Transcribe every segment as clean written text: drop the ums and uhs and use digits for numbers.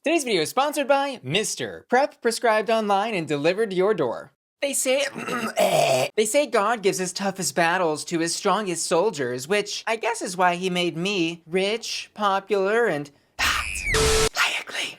Today's video is sponsored by Mr. Prep, prescribed online and delivered to your door. They say God gives his toughest battles to his strongest soldiers, which I guess is why he made me rich, popular, and hot.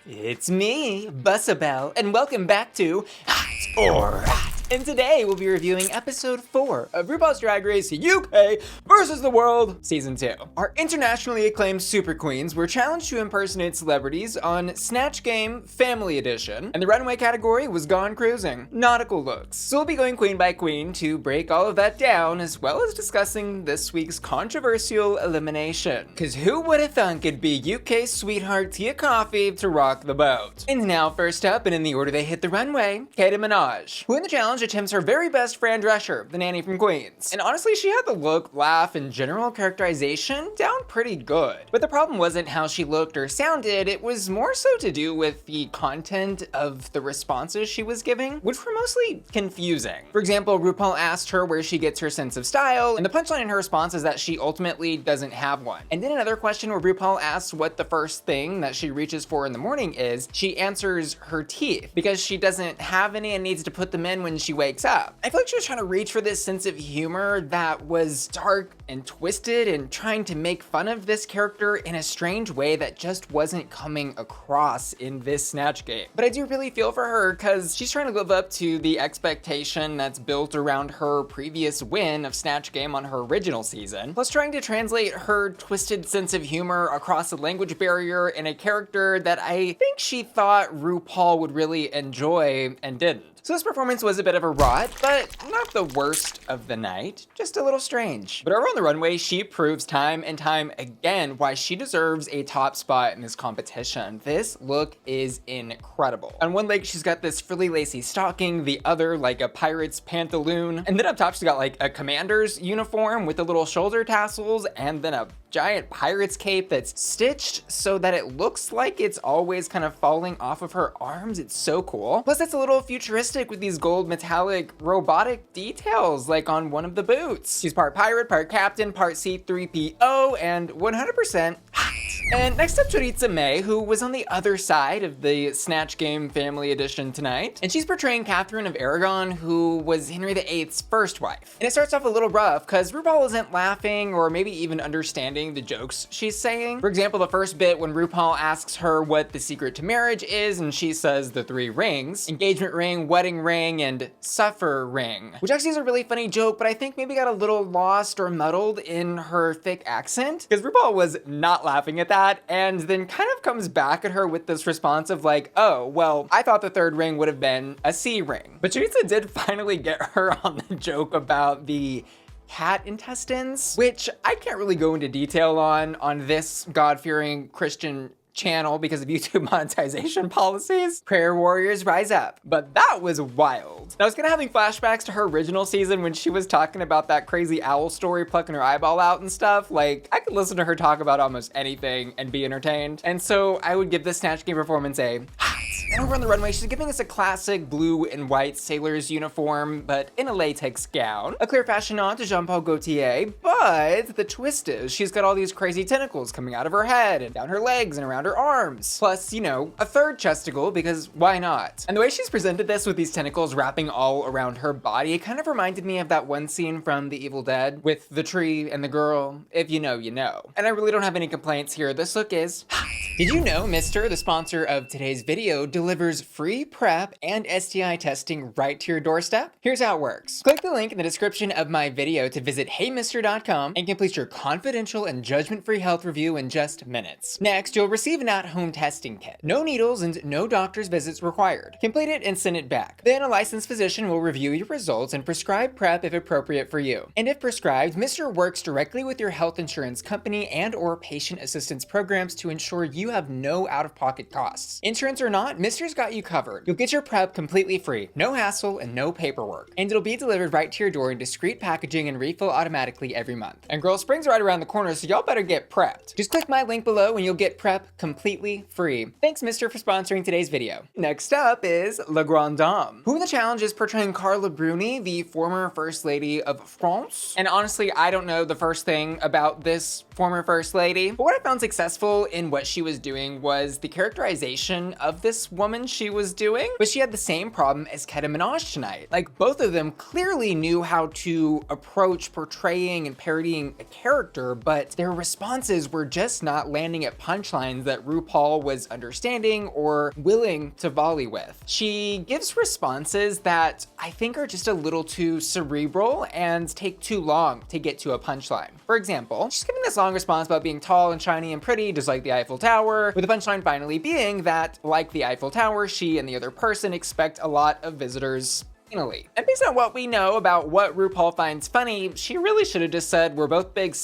It's me, Bussabelle, and welcome back to Hot or Hot. And today we'll be reviewing episode 4 of RuPaul's Drag Race UK versus the World Season 2. Our internationally acclaimed super queens were challenged to impersonate celebrities on Snatch Game Family Edition, and the runway category was Gone Cruisin, nautical looks. So we'll be going queen by queen to break all of that down, as well as discussing this week's controversial elimination. Cause who would have thunk it'd be UK sweetheart Tia Kofi to rock the boat? And now first up, and in the order they hit the runway, Keta Minaj, who in the challenge attempts her very best Fran Drescher, the nanny from Queens. And honestly, she had the look, laugh, and general characterization down pretty good. But the problem wasn't how she looked or sounded, it was more so to do with the content of the responses she was giving, which were mostly confusing. For example, RuPaul asked her where she gets her sense of style, and the punchline in her response is that she ultimately doesn't have one. And then another question where RuPaul asks what the first thing that she reaches for in the morning is, she answers her teeth, because she doesn't have any and needs to put them in when she wakes up. I feel like she was trying to reach for this sense of humor that was dark and twisted and trying to make fun of this character in a strange way that just wasn't coming across in this Snatch Game. But I do really feel for her because she's trying to live up to the expectation that's built around her previous win of Snatch Game on her original season, plus trying to translate her twisted sense of humor across a language barrier in a character that I think she thought RuPaul would really enjoy and didn't. So this performance was a bit of a rot, but not the worst of the night, just a little strange. But over on the runway, she proves time and time again why she deserves a top spot in this competition. This look is incredible. On one leg, she's got this frilly lacy stocking, the other like a pirate's pantaloon, and then up top, she's got like a commander's uniform with the little shoulder tassels, and then a giant pirate's cape that's stitched so that it looks like it's always kind of falling off of her arms. It's so cool. Plus, it's a little futuristic with these gold metallic robotic details like on one of the boots. She's part pirate, part captain, part C-3PO, and 100% hot. And next up, Choriza, who was on the other side of the Snatch Game Family Edition tonight. And she's portraying Catherine of Aragon, who was Henry VIII's first wife. And it starts off a little rough because RuPaul isn't laughing or maybe even understanding the jokes she's saying. For example, the first bit when RuPaul asks her what the secret to marriage is, and she says the 3 rings: engagement ring, wedding ring, and suffer ring. Which actually is a really funny joke, but I think maybe got a little lost or muddled in her thick accent, because RuPaul was not laughing at that, and then kind of comes back at her with this response of like, oh, well, I thought the 3rd ring would have been a C ring. But Choriza did finally get her on the joke about the cat intestines, which I can't really go into detail on this God-fearing Christian channel because of YouTube monetization policies. Prayer warriors rise up. But that was wild. I was kind of having flashbacks to her original season when she was talking about that crazy owl story plucking her eyeball out and stuff. Like, I could listen to her talk about almost anything and be entertained. And so I would give this Snatch Game performance a hot. And over on the runway, she's giving us a classic blue and white sailor's uniform, but in a latex gown. A clear fashion nod to Jean-Paul Gaultier, but the twist is she's got all these crazy tentacles coming out of her head and down her legs and around her arms. Plus, you know, a 3rd chesticle, because why not? And the way she's presented this with these tentacles wrapping all around her body, it kind of reminded me of that one scene from The Evil Dead with the tree and the girl. If you know, you know. And I really don't have any complaints here. This look is hot. Did you know Mr., the sponsor of today's video, delivers free PrEP and STI testing right to your doorstep? Here's how it works. Click the link in the description of my video to visit heymister.com and complete your confidential and judgment-free health review in just minutes. Next, you'll receive an at-home testing kit. No needles and no doctor's visits required. Complete it and send it back. Then a licensed physician will review your results and prescribe PrEP if appropriate for you. And if prescribed, Mr. works directly with your health insurance company and or patient assistance programs to ensure you have no out-of-pocket costs. Insurance or not, Mr. Mister's got you covered. You'll get your prep completely free, no hassle and no paperwork. And it'll be delivered right to your door in discreet packaging and refill automatically every month. And girl, spring's right around the corner, so y'all better get prepped. Just click my link below and you'll get prep completely free. Thanks, Mister, for sponsoring today's video. Next up is La Grande Dame, who in the challenge is portraying Carla Bruni, the former First Lady of France. And honestly, I don't know the first thing about this former First Lady, but what I found successful in what she was doing was the characterization of this woman she was doing, but she had the same problem as Keta Minaj tonight. Like, both of them clearly knew how to approach portraying and parodying a character, but their responses were just not landing at punchlines that RuPaul was understanding or willing to volley with. She gives responses that I think are just a little too cerebral and take too long to get to a punchline. For example, she's giving this long response about being tall and shiny and pretty, just like the Eiffel Tower, with the punchline finally being that, like the Eiffel Tower, she and the other person expect a lot of visitors anally. And based on what we know about what RuPaul finds funny, she really should have just said, we're both big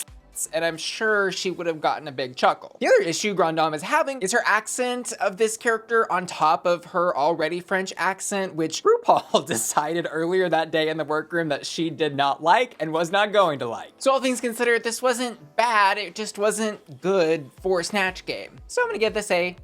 and I'm sure she would have gotten a big chuckle. The other issue Grande Dame is having is her accent of this character on top of her already French accent, which RuPaul decided earlier that day in the workroom that she did not like and was not going to like. So all things considered, this wasn't bad, it just wasn't good for Snatch Game. So I'm gonna give this a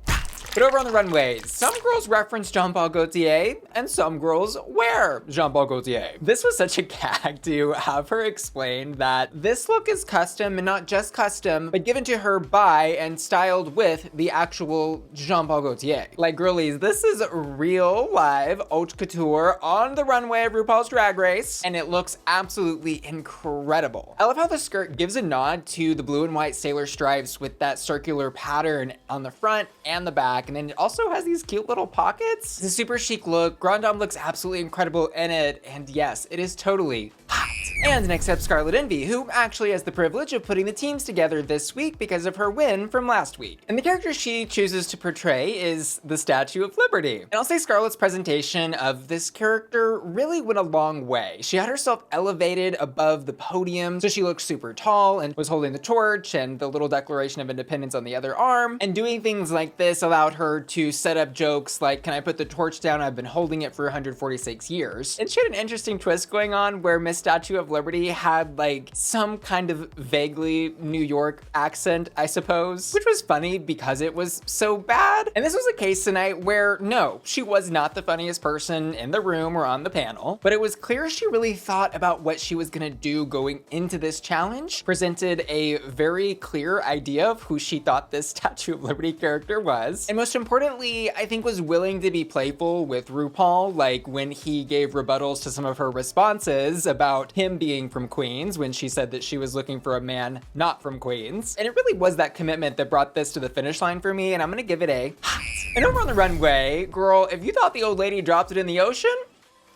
But over on the runways, some girls reference Jean-Paul Gaultier and some girls wear Jean-Paul Gaultier. This was such a gag to have her explain that this look is custom and not just custom, but given to her by and styled with the actual Jean-Paul Gaultier. Like, girlies, this is real live haute couture on the runway of RuPaul's Drag Race, and it looks absolutely incredible. I love how the skirt gives a nod to the blue and white sailor stripes with that circular pattern on the front and the back. And then it also has these cute little pockets. It's a super chic look. Grande Dame looks absolutely incredible in it. And yes, it is totally hot. And next up, Scarlet Envy, who actually has the privilege of putting the teams together this week because of her win from last week. And the character she chooses to portray is the Statue of Liberty. And I'll say Scarlet's presentation of this character really went a long way. She had herself elevated above the podium, so she looked super tall and was holding the torch and the little Declaration of Independence on the other arm. And doing things like this allowed her to set up jokes like, can I put the torch down? I've been holding it for 146 years. And she had an interesting twist going on where Miss Statue of Liberty had like some kind of vaguely New York accent, I suppose, which was funny because it was so bad. And this was a case tonight where no, she was not the funniest person in the room or on the panel, but it was clear she really thought about what she was gonna do going into this challenge, presented a very clear idea of who she thought this Statue of Liberty character was, and most importantly, I think was willing to be playful with RuPaul, like when he gave rebuttals to some of her responses about him being from Queens when she said that she was looking for a man not from Queens. And it really was that commitment that brought this to the finish line for me, and I'm gonna give it a hot. And over on the runway, girl, if you thought the old lady dropped it in the ocean,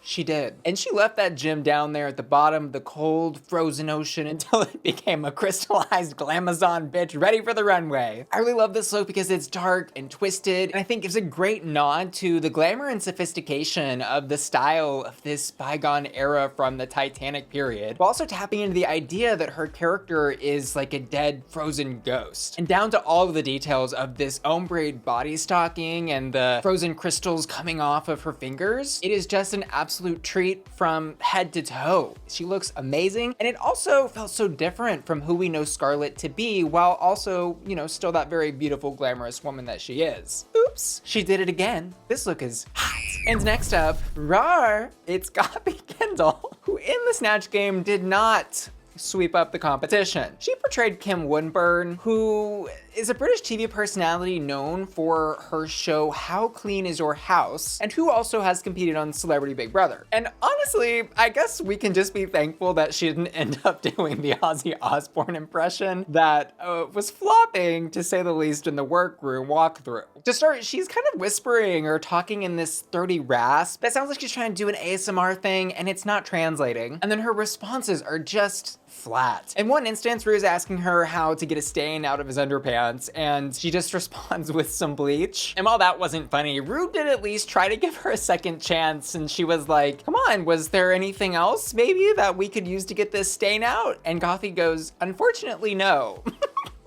she did. And she left that gem down there at the bottom of the cold, frozen ocean until it became a crystallized glamazon bitch ready for the runway. I really love this look because it's dark and twisted, and I think gives a great nod to the glamour and sophistication of the style of this bygone era from the Titanic period, while also tapping into the idea that her character is like a dead, frozen ghost. And down to all of the details of this ombre body stocking and the frozen crystals coming off of her fingers. It is just an absolute treat from head to toe. She looks amazing, and it also felt so different from who we know Scarlet to be, while also, you know, still that very beautiful, glamorous woman that she is. Oops, she did it again. This look is hot. And next up, rawr, it's Gothy Kendoll, who in the Snatch Game did not sweep up the competition. She portrayed Kim Woodburn, who is a British TV personality known for her show How Clean Is Your House, and who also has competed on Celebrity Big Brother. And honestly, I guess we can just be thankful that she didn't end up doing the Ozzy Osbourne impression that was flopping, to say the least, in the workroom walkthrough. To start, she's kind of whispering or talking in this throaty rasp that sounds like she's trying to do an ASMR thing, and it's not translating. And then her responses are just flat. In one instance, Ru's asking her how to get a stain out of his underpants, and she just responds with some bleach. And while that wasn't funny, Ru did at least try to give her a second chance, and she was like, come on, was there anything else maybe that we could use to get this stain out? And Gothy goes, unfortunately, no.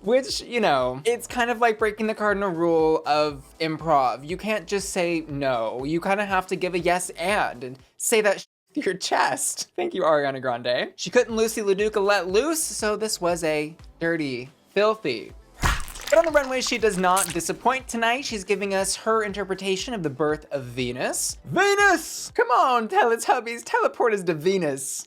Which, you know, it's kind of like breaking the cardinal rule of improv. You can't just say no. You kind of have to give a yes and say that with your chest. Thank you, Ariana Grande. She couldn't Lucy LaDuca let loose, so this was a dirty, filthy. But on the runway, she does not disappoint tonight. She's giving us her interpretation of the birth of Venus. Venus! Come on, Teletubbies, teleport us to Venus.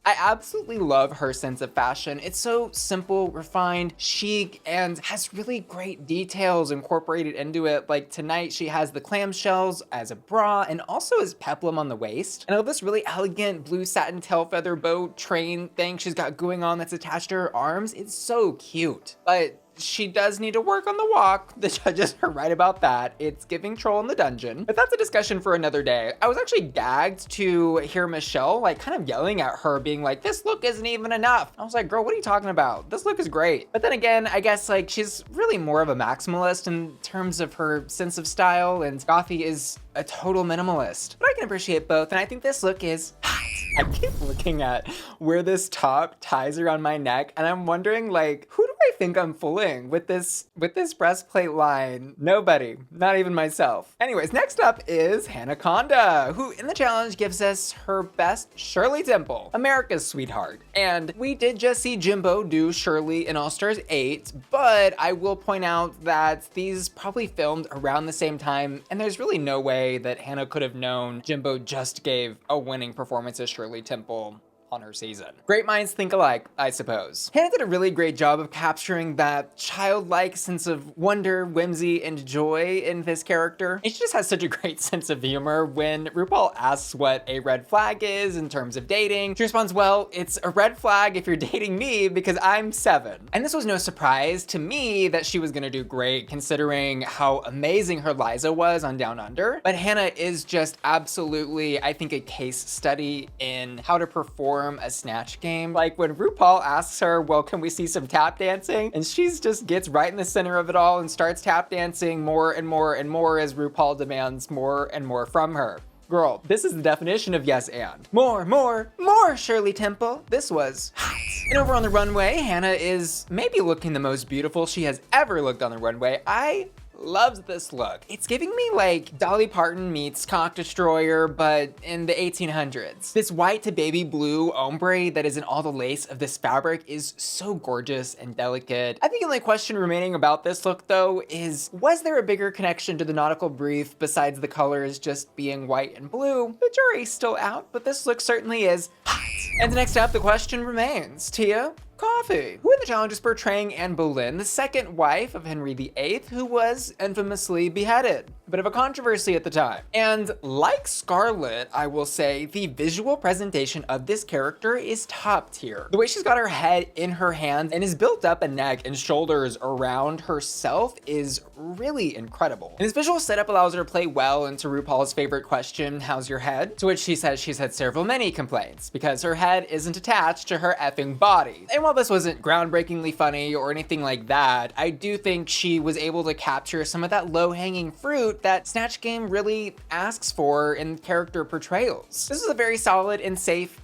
I absolutely love her sense of fashion. It's so simple, refined, chic, and has really great details incorporated into it. Like tonight, she has the clamshells as a bra and also as peplum on the waist. And I love this really elegant blue satin tail feather bow train thing she's got going on that's attached to her arms. It's so cute. But she does need to work on the walk. The judges are right about that. It's giving troll in the dungeon, but that's a discussion for another day. I was actually gagged to hear Michelle like kind of yelling at her, being like, this look isn't even enough. I was like, girl, what are you talking about? This look is great. But then again, I guess like she's really more of a maximalist in terms of her sense of style, and Gothy is a total minimalist. But I can appreciate both, and I think this look is hot. I keep looking at where this top ties around my neck, and I'm wondering like, who do I think I'm fooling with this breastplate line? Nobody, not even myself. Anyways, next up is Hannah Conda, who in the challenge gives us her best Shirley dimple, America's sweetheart. And we did just see Jimbo do Shirley in All Stars 8, but I will point out that these probably filmed around the same time, and there's really no way that Hannah could have known Jimbo just gave a winning performance as Shirley Temple on her season. Great minds think alike, I suppose. Hannah did a really great job of capturing that childlike sense of wonder, whimsy, and joy in this character. And she just has such a great sense of humor. When Rupaul asks what a red flag is in terms of dating, she responds, well, it's a red flag if you're dating me because I'm 7. And this was no surprise to me that she was gonna do great considering how amazing her Liza was on Down Under. But Hannah is just absolutely, I think, a case study in how to perform a Snatch Game. Like when RuPaul asks her, well, can we see some tap dancing? And she's just gets right in the center of it all and starts tap dancing more and more and more as RuPaul demands more and more from her. Girl, this is the definition of yes and. More, Shirley Temple. This was hot. And over on the runway, Hannah is maybe looking the most beautiful she has ever looked on the runway. I loves this look. It's giving me like Dolly Parton meets Cock Destroyer, but in the 1800s. This white to baby blue ombre that is in all the lace of this fabric is so gorgeous and delicate. I think the only question remaining about this look though is, was there a bigger connection to the nautical brief besides the colors just being white and blue? The jury's still out, but this look certainly is hot. And next up, the question remains, Tia Kofi, who in the challenge is portraying Anne Boleyn, the second wife of Henry VIII, who was infamously beheaded. A bit of a controversy at the time. And like Scarlet, I will say, the visual presentation of this character is top tier. The way she's got her head in her hands and has built up a neck and shoulders around herself is really incredible. And this visual setup allows her to play well into RuPaul's favorite question, how's your head? To which she says she's had many complaints because her head isn't attached to her effing body. And while this wasn't groundbreakingly funny or anything like that, I do think she was able to capture some of that low-hanging fruit that Snatch Game really asks for in character portrayals. This is a very solid and safe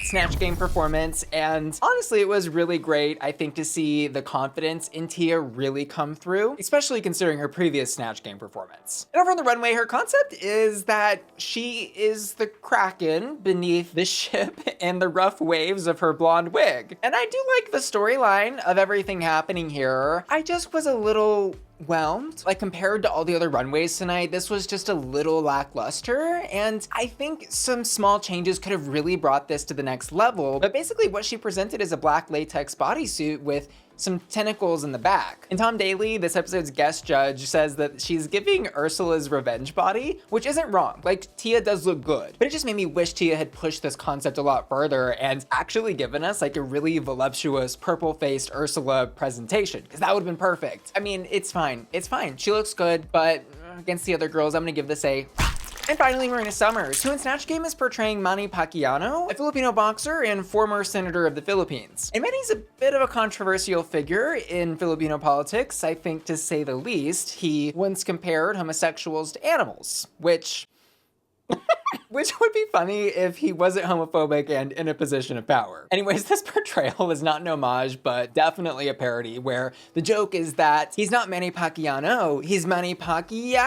Snatch Game performance, and honestly, it was really great, I think, to see the confidence in Tia really come through, especially considering her previous Snatch Game performance. And over on the runway, her concept is that she is the Kraken beneath the ship and the rough waves of her blonde wig. And I do like the storyline of everything happening here. I just was a little whelmed. Like compared to all the other runways tonight, this was just a little lackluster, and I think some small changes could have really brought this to the next level. But basically what she presented is a black latex bodysuit with some tentacles in the back. And Tom Daly, this episode's guest judge, says that she's giving Ursula's revenge body, which isn't wrong. Like, Tia does look good, but it just made me wish Tia had pushed this concept a lot further and actually given us like a really voluptuous purple-faced Ursula presentation, because that would have been perfect. I mean, it's fine. It's fine. She looks good, but against the other girls, I'm gonna give this a... And finally, Marina Summers, who in Snatch Game is portraying Manny Pacquiao, a Filipino boxer and former senator of the Philippines. And Manny's a bit of a controversial figure in Filipino politics, I think, to say the least. He once compared homosexuals to animals, which... Which would be funny if he wasn't homophobic and in a position of power. Anyways, this portrayal is not an homage, but definitely a parody, where the joke is that he's not Manny Pacquiao, he's Manny Pacquias.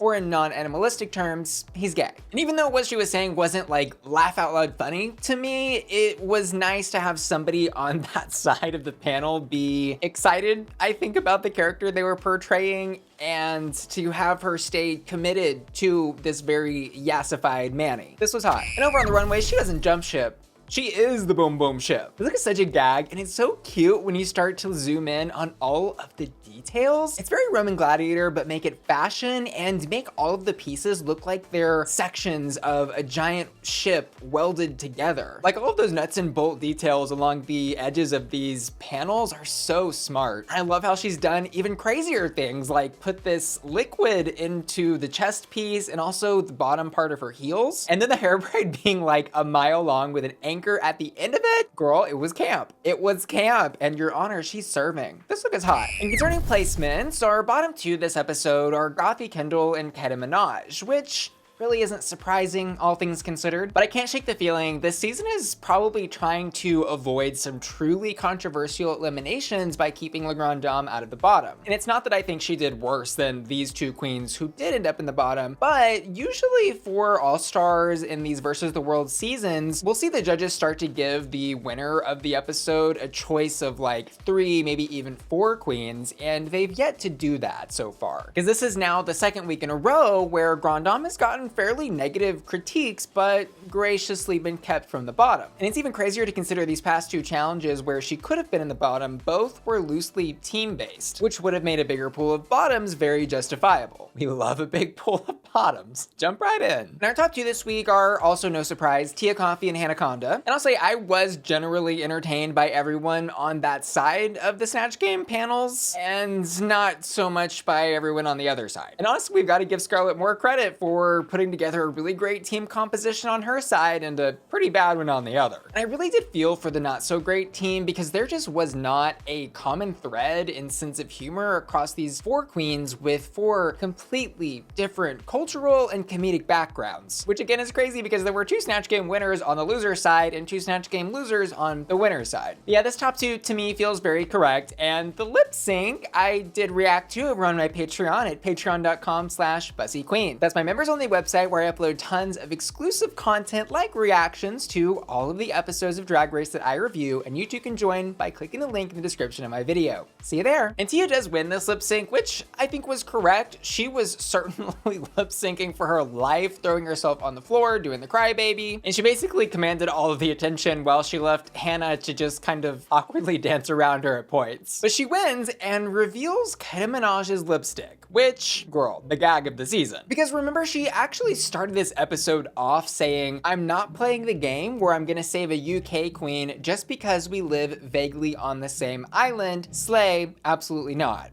Or in non-animalistic terms, he's gay. And even though what she was saying wasn't like laugh out loud funny to me, it was nice to have somebody on that side of the panel be excited, I think, about the character they were portraying, and to have her stay committed to this very yassified Manny. This was hot. And over on the runway, she doesn't jump ship. She is the boom boom ship. Look at such a gag, and it's so cute when you start to zoom in on all of the details. It's very Roman Gladiator, but make it fashion and make all of the pieces look like they're sections of a giant ship welded together. Like all of those nuts and bolt details along the edges of these panels are so smart. I love how she's done even crazier things, like put this liquid into the chest piece and also the bottom part of her heels. And then the hair braid being like a mile long with an anchor at the end of it. Girl, it was camp. It was camp, and your honor, she's serving. This look is hot. And concerning placements, our bottom two this episode are Gothy, Kendoll, and Keta Minaj, which really isn't surprising, all things considered, but I can't shake the feeling this season is probably trying to avoid some truly controversial eliminations by keeping La Grande Dame out of the bottom. And it's not that I think she did worse than these two queens who did end up in the bottom, but usually for All-Stars in these Versus the World seasons, we'll see the judges start to give the winner of the episode a choice of like 3, maybe even 4 queens, and they've yet to do that so far. Because this is now the second week in a row where Grande Dame has gotten fairly negative critiques, but graciously been kept from the bottom. And it's even crazier to consider these past 2 challenges where she could have been in the bottom, both were loosely team-based, which would have made a bigger pool of bottoms very justifiable. We love a big pool of bottoms. Jump right in. And our top 2 this week are also no surprise, Tia Kofi and Conda. And I'll say I was generally entertained by everyone on that side of the Snatch Game panels, and not so much by everyone on the other side. And honestly, we've got to give Scarlet more credit for putting together a really great team composition on her side and a pretty bad one on the other. And I really did feel for the not so great team because there just was not a common thread in sense of humor across these 4 queens with 4 completely different cultural and comedic backgrounds, which again is crazy because there were 2 Snatch Game winners on the loser side and 2 Snatch Game losers on the winner side. Yeah, this top 2 to me feels very correct, and the lip sync I did react to over on my Patreon at patreon.com/bussyqueen. That's my members only website where I upload tons of exclusive content like reactions to all of the episodes of Drag Race that I review, and you too can join by clicking the link in the description of my video. See you there. And Tia does win this lip sync, which I think was correct. She was certainly lip syncing for her life, throwing herself on the floor, doing the crybaby, and she basically commanded all of the attention while she left Hannah to just kind of awkwardly dance around her at points. But she wins and reveals Keta Minaj's lipstick, which, girl, the gag of the season. Because remember, she actually started this episode off saying, I'm not playing the game where I'm gonna save a UK queen just because we live vaguely on the same island. Slay, absolutely not.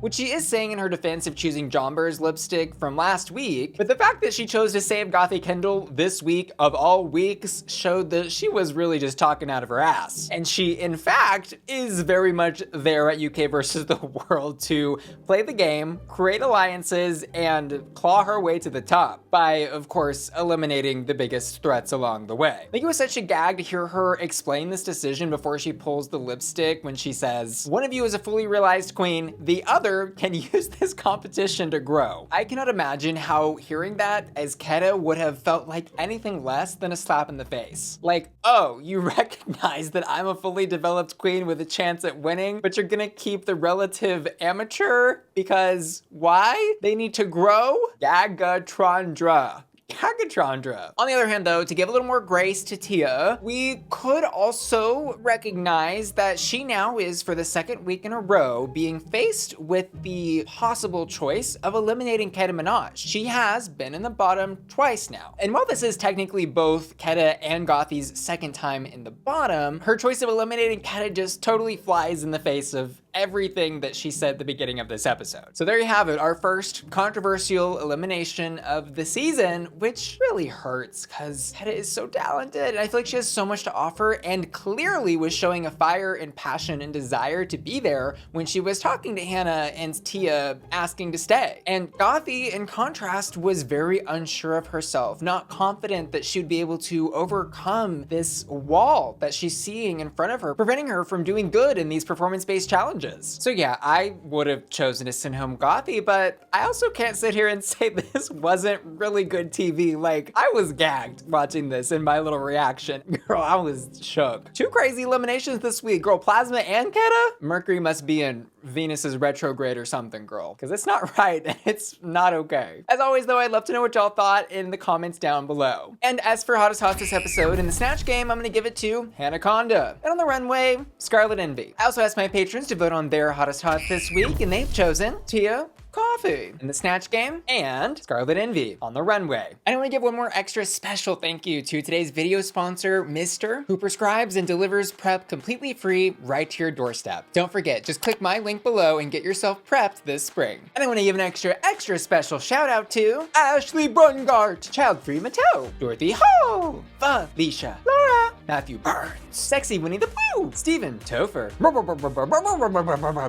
Which she is saying in her defense of choosing Jonbers lipstick from last week, but the fact that she chose to save Gothy Kendoll this week of all weeks showed that she was really just talking out of her ass. And she, in fact, is very much there at UK Versus the World to play the game, create alliances, and claw her way to the top by, of course, eliminating the biggest threats along the way. I think it was such a gag to hear her explain this decision before she pulls the lipstick when she says, one of you is a fully realized queen, the other can use this competition to grow. I cannot imagine how hearing that as Keta would have felt like anything less than a slap in the face. Like, oh, you recognize that I'm a fully developed queen with a chance at winning, but you're gonna keep the relative amateur because why? They need to grow? Gagatrandra. Gagatrandra. On the other hand though, to give a little more grace to Tia, we could also recognize that she now is, for the second week in a row, being faced with the possible choice of eliminating Keta Minaj. She has been in the bottom twice now. And while this is technically both Keta and Gothy's second time in the bottom, her choice of eliminating Keta just totally flies in the face of everything that she said at the beginning of this episode. So there you have it, our first controversial elimination of the season, which really hurts because Keta is so talented and I feel like she has so much to offer and clearly was showing a fire and passion and desire to be there when she was talking to Hannah and Tia asking to stay. And Gothy, in contrast, was very unsure of herself, not confident that she would be able to overcome this wall that she's seeing in front of her, preventing her from doing good in these performance-based challenges. So yeah, I would have chosen to send home Gothy, but I also can't sit here and say this wasn't really good TV. Like, I was gagged watching this in my little reaction. Girl, I was shook. 2 crazy eliminations this week, girl. Plasma and Keta? Mercury must be in Venus's retrograde or something, girl, because it's not right and it's not okay. As always, though, I'd love to know what y'all thought in the comments down below. And as for hottest hots this episode, in the Snatch Game, I'm gonna give it to Hannah Conda. And on the Runway, Scarlet Envy. I also asked my patrons to vote on their hottest hots this week, and they've chosen Tia Kofi in the Snatch Game and Scarlet Envy on the Runway. I want to give one more extra special thank you to today's video sponsor, Mr., who prescribes and delivers prep completely free right to your doorstep. Don't forget, just click my link below and get yourself prepped this spring. And I want to give an extra special shout out to Ashley Brungart, Child Free Mateo, Dorothy Ho, Felicia, Laura, Matthew Burns, Sexy Winnie the Pooh, Stephen Topher,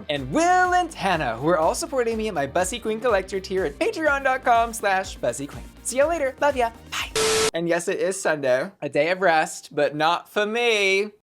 and Will and Hannah, who are all supporting me at my Bussy Queen Collector tier at patreon.com/BussyQueen. See you later. Love ya. Bye. And yes, it is Sunday, a day of rest, but not for me.